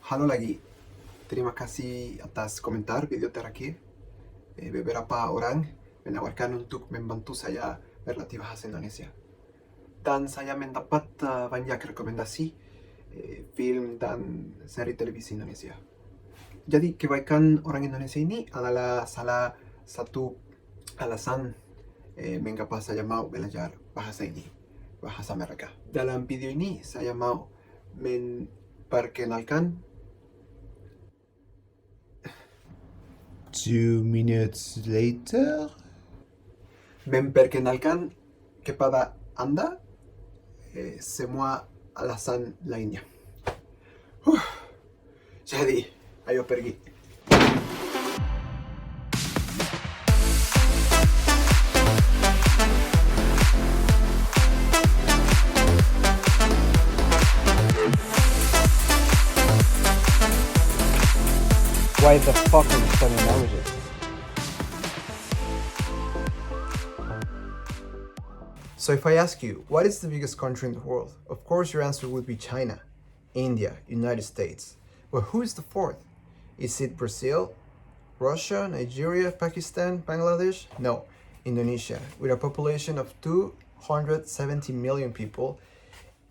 Halo lagi, terima kasih atas komentar video terakhir. Beberapa orang menawarkan untuk membantu saya berlatih bahasa Indonesia. Dan saya mendapat banyak rekomendasi film dan seri televisi Indonesia. Jadi kebaikan orang Indonesia ini adalah salah satu alasan mengapa saya mau belajar bahasa ini, bahasa mereka. Dalam video ini saya mau memperkenalkan 2 minutes later. memperkenalkan kepada Anda semua alasan lainnya. Jadi, ayo pergi. Why the fuck are you studying languages? So if I ask you, what is the biggest country in the world? Of course your answer would be China, India, United States. But who is the fourth? Is it Brazil, Russia, Nigeria, Pakistan, Bangladesh? No, Indonesia. With a population of 270 million people,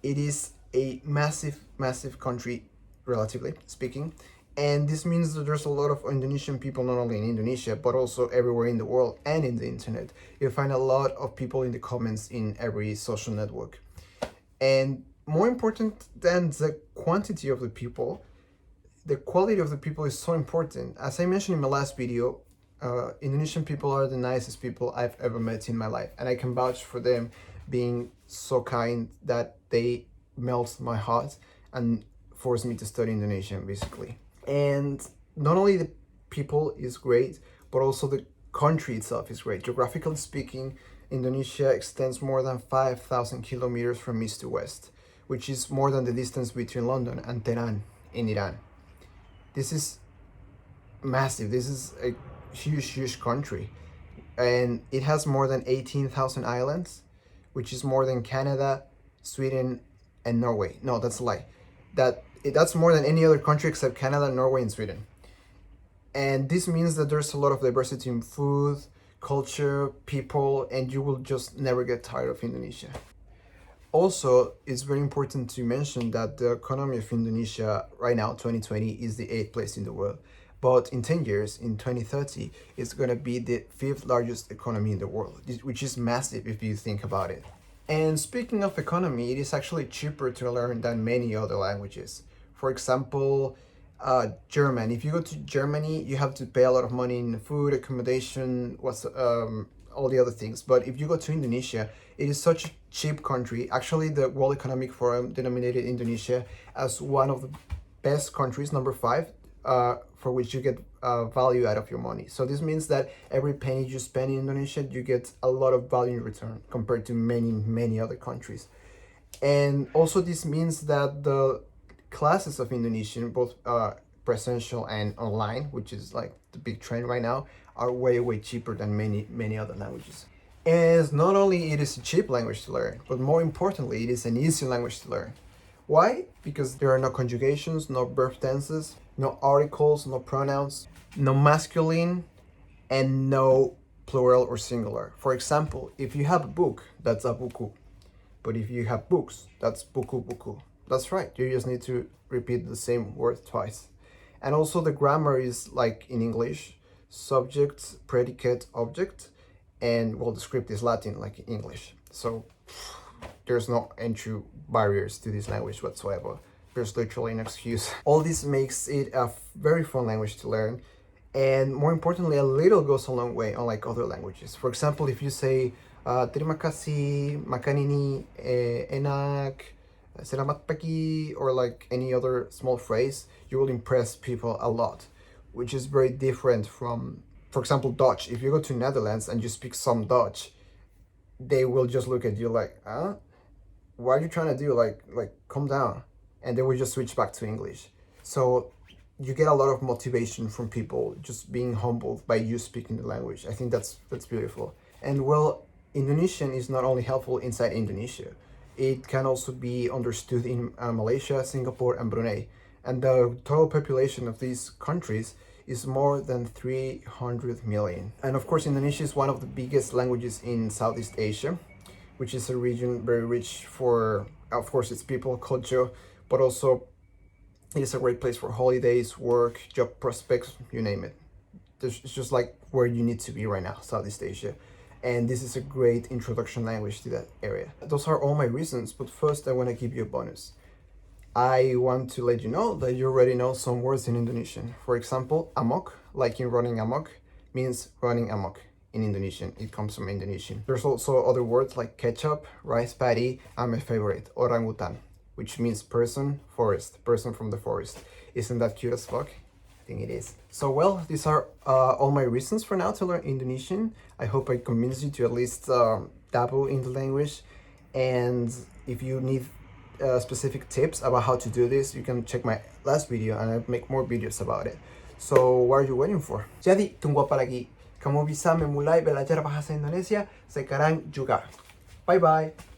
it is a massive, massive country, relatively speaking. And this means that there's a lot of Indonesian people, not only in Indonesia, but also everywhere in the world and in the internet. You'll find a lot of people in the comments in every social network. And more important than the quantity of the people, the quality of the people is so important. As I mentioned in my last video, Indonesian people are the nicest people I've ever met in my life. And I can vouch for them being so kind that they melt my heart and force me to study Indonesian, basically. And not only the people is great, but also the country itself is great. Geographically speaking, Indonesia extends more than 5,000 kilometers from east to west, which is more than the distance between London and Tehran in Iran. This is massive. This is a huge, huge country. And it has more than 18,000 islands, which is more than Canada, Sweden, and Norway. No, that's a lie. That's more than any other country except Canada, Norway, and Sweden. And this means that there's a lot of diversity in food, culture, people, and you will just never get tired of Indonesia. Also, it's very important to mention that the economy of Indonesia right now, 2020, is the 8th place in the world. But in 10 years, in 2030, it's going to be the 5th largest economy in the world, which is massive if you think about it. And speaking of economy, it is actually cheaper to learn than many other languages. For example, German. If you go to Germany, you have to pay a lot of money in food, accommodation, all the other things. But if you go to Indonesia, it is such a cheap country. Actually, the World Economic Forum denominated Indonesia as one of the best countries, number 5, for which you get value out of your money. So this means that every penny you spend in Indonesia, you get a lot of value in return compared to many, many other countries. And also this means that the classes of Indonesian, both presential and online, which is like the big trend right now, are way, way cheaper than many other languages. And not only it is a cheap language to learn, but more importantly, it is an easy language to learn. Why? Because there are no conjugations, no verb tenses, no articles, no pronouns, no masculine, and no plural or singular. For example, if you have a book, that's a buku. But if you have books, that's buku. That's right, you just need to repeat the same word twice. And also the grammar is like in English, subject, predicate, object, and well, the script is Latin like in English. So there's no entry barriers to this language whatsoever. There's literally an excuse. All this makes it a very fun language to learn. And more importantly, a little goes a long way, unlike other languages. For example, if you say, terima kasih, makan ini, enak, selamat pagi, or like any other small phrase, you will impress people a lot, which is very different from, for example, Dutch. If you go to Netherlands and you speak some Dutch, they will just look at you like, huh? What are you trying to do? Like calm down. And they will just switch back to English. So you get a lot of motivation from people just being humbled by you speaking the language. I think that's beautiful. And well, Indonesian is not only helpful inside Indonesia, it can also be understood in Malaysia, Singapore, and Brunei. And the total population of these countries is more than 300 million. And of course, Indonesia is one of the biggest languages in Southeast Asia, which is a region very rich for, of course, its people, culture, but also it is a great place for holidays, work, job prospects, you name it. It's just like where you need to be right now, Southeast Asia. And this is a great introduction language to that area. Those are all my reasons, but first I want to give you a bonus. I want to let you know that you already know some words in Indonesian. For example, amok, like in running amok, means running amok in Indonesian. It comes from Indonesian. There's also other words like ketchup, rice paddy, and my favorite, orangutan, which means person, forest, person from the forest. Isn't that cute as fuck? I think it is. So well, these are all my reasons for now to learn Indonesian. I hope I convinced you to at least dabble in the language. And if you need specific tips about how to do this, you can check my last video and I make more videos about it. So what are you waiting for? Jadi tunggu apa lagi? Kamu bisa memulai belajar bahasa Indonesia sekarang juga. Bye bye.